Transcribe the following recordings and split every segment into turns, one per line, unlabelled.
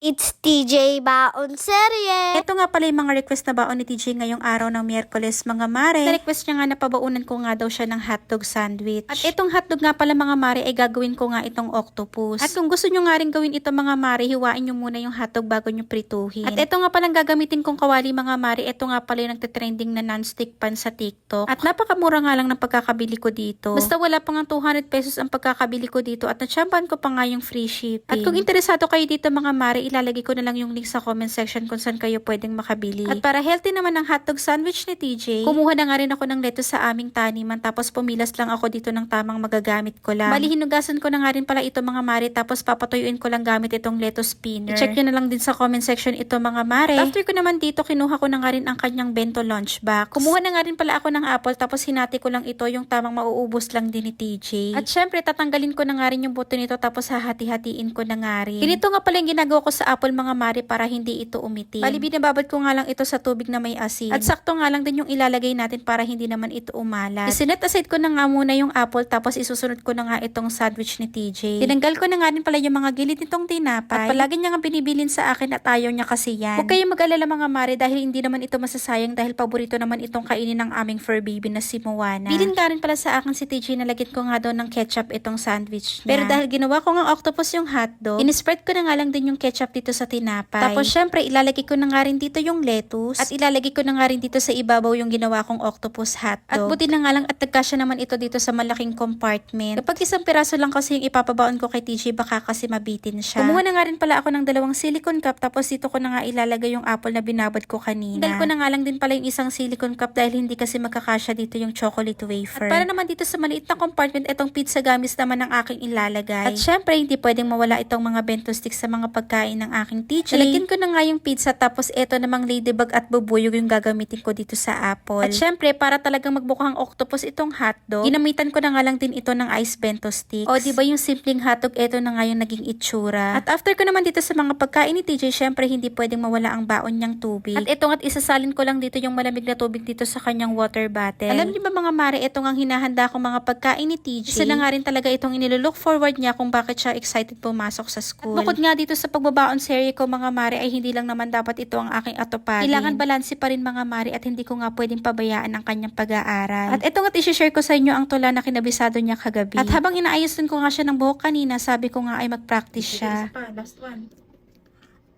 It's TJ Baon Serye.
Ito nga pala yung mga request na baon ni TJ ngayong araw ng Miyerkules, mga mare. Na-request niya nga na pabaunan ko nga daw siya ng hotdog sandwich. At itong hotdog nga pala mga mare ay gagawin ko nga itong octopus. At kung gusto nyo nga rin gawin ito mga mare, hiwain nyo muna yung hotdog bago nyo prituhin. At ito nga palang gagamitin kong kawali mga mare, ito nga pala yung nagtitrending na non-stick pan sa TikTok. At napakamura nga lang ng pagkakabili ko dito. Basta wala pa nga 200 pesos ang pagkakabili ko dito at natsampan ko pa nga yung free shipping. At kung interesado kayo dito mga mare, ilalagay ko na lang yung link sa comment section kung saan kayo pwedeng makabili. At para healthy naman ang hotdog sandwich ni TJ, kumuha na nga rin ako ng lettuce sa aming taniman tapos pumilas lang ako dito ng tamang magagamit ko lang. Bali hinugasan ko na nga rin pala ito mga mare tapos papatuyuin ko lang gamit itong lettuce spinner. I-check nyo na lang din sa comment section ito mga mare. At after ko naman dito, kinuha ko na nga rin ang kanyang bento lunch box. Kumuha na nga rin pala ako ng apple tapos hinati ko lang ito yung tamang mauubos lang din ni TJ. At syempre tatanggalin ko na nga rin yung buto nito tapos hahati-hatiin ko na nga rin. Ganito nga pala yung ginagawa ko sa apple mga mare para hindi ito umitim. Bali binababad ko nga lang ito sa tubig na may asin. At sakto nga lang din yung ilalagay natin para hindi naman ito umalat. Isinet aside ko na nga muna yung apple tapos isusunod ko na nga itong sandwich ni TJ. Tinanggal ko na nga rin pala yung mga gilid nitong tinapay. At palagi niya nga binibilin sa akin at ayaw niya kasi yan. Huwag kayong mag-alala mga mare dahil hindi naman ito masasayang dahil paborito naman itong kainin ng aming fur baby na si Moana. Bilin ka rin pala sa akin si TJ na lagyan ko nga daw ng ketchup itong sandwich niya. Pero dahil ginawa ko nga octopus yung hotdog, in-spread ko na nga lang din yung ketchup dito sa tinapay. Tapos syempre ilalagay ko na nga rin dito yung lettuce at ilalagay ko na nga rin dito sa ibabaw yung ginawa kong octopus hotdog. At buti na nga lang at nagkasya naman ito dito sa malaking compartment. Kapag isang piraso lang kasi yung ipapabaon ko kay TJ baka kasi mabitin siya. Kumuha na nga rin pala ako ng 2 silicone cup tapos dito ko na nga ilalagay yung apple na binabad ko kanina. Dahil ko na nga lang din pala yung isang silicone cup dahil hindi kasi magkakasya dito yung chocolate wafer. At para naman dito sa maliit na compartment itong pizza gummies naman ang aking ilalagay. At syempre hindi pwedeng mawala itong mga bento sticks sa mga pagkain ng aking TJ. Nalagyan ko na nga yung pizza tapos eto namang ladybug at bubuyog yung gagamitin ko dito sa apple. At syempre para talagang magbukhang octopus itong hotdog, ginamitan ko na nga lang din ito ng ice bento sticks. O diba yung simpleng hotdog, eto na nga yung naging itsura. At after ko naman dito sa mga pagkain ni TJ, syempre hindi pwedeng mawala ang baon niyang tubig. At ito nga't isasalin ko lang dito yung malamig na tubig dito sa kanyang water bottle. Alam niyo ba mga mare, ito nga hinahanda kong mga pagkain ni TJ. Isa na nga rin talaga itong inilook forward niya kung bakit siya excited pumasok sa school. At bukod nga dito sa pagbabaon serye ko mga mare ay hindi lang naman dapat ito ang aking atupagin. Kailangan balanse pa rin mga mare at hindi ko nga pwedeng pabayaan ang kanyang pag-aaral. At ito nga't i-share ko sa inyo ang tula na kinabisado niya kagabi. At habang inaayos din ko nga siya ng buhok kanina, sabi ko nga ay mag-practice siya.
Last one.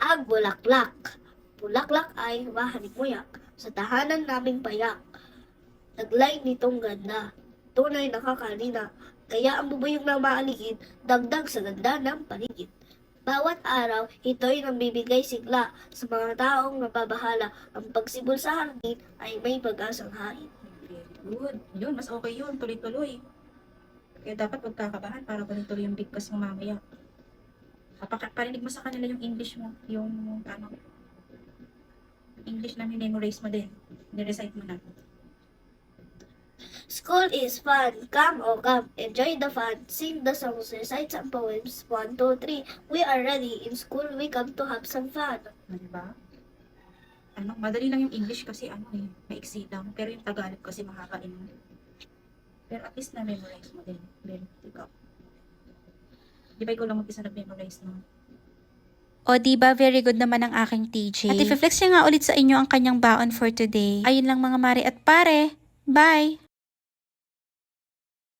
Ang bulaklak. Bulaklak ay mahanik-muyak sa tahanan naming payak. Taglay nitong ganda. Tunay nakakalina. Kaya ang bubuyog na maaligid, dagdag sa ganda ng paligid. Bawat araw, ito'y nambibigay sigla sa mga taong nababahala. Ang pagsibol sa hangin ay may pag-asang hain.
Good. Yun, mas okay yun. Tuloy-tuloy. Kaya dapat magkakabahan para tuloy-tuloy yung bigkas mo mamaya. Parinig mo sa kanila yung English mo. Yung ano, English na memorize mo din. Nirecite mo na.
School is fun. Come, oh come. Enjoy the fun. Sing the songs, recite some poems. 1, 2, 3. We are ready. In school, we come to have some fun.
Diba? Ano, madali lang yung English kasi ano eh, maiksi lang. Pero yung Tagalog kasi mahakain mo. Pero at least na-memorize mo din. Then, ikaw. Di ba ikaw lang mag-isa nag-memorize no?
O diba, very good naman ang aking TJ. At i-flex niya nga ulit sa inyo ang kanyang baon for today. Ayun lang mga mare at pare. Bye!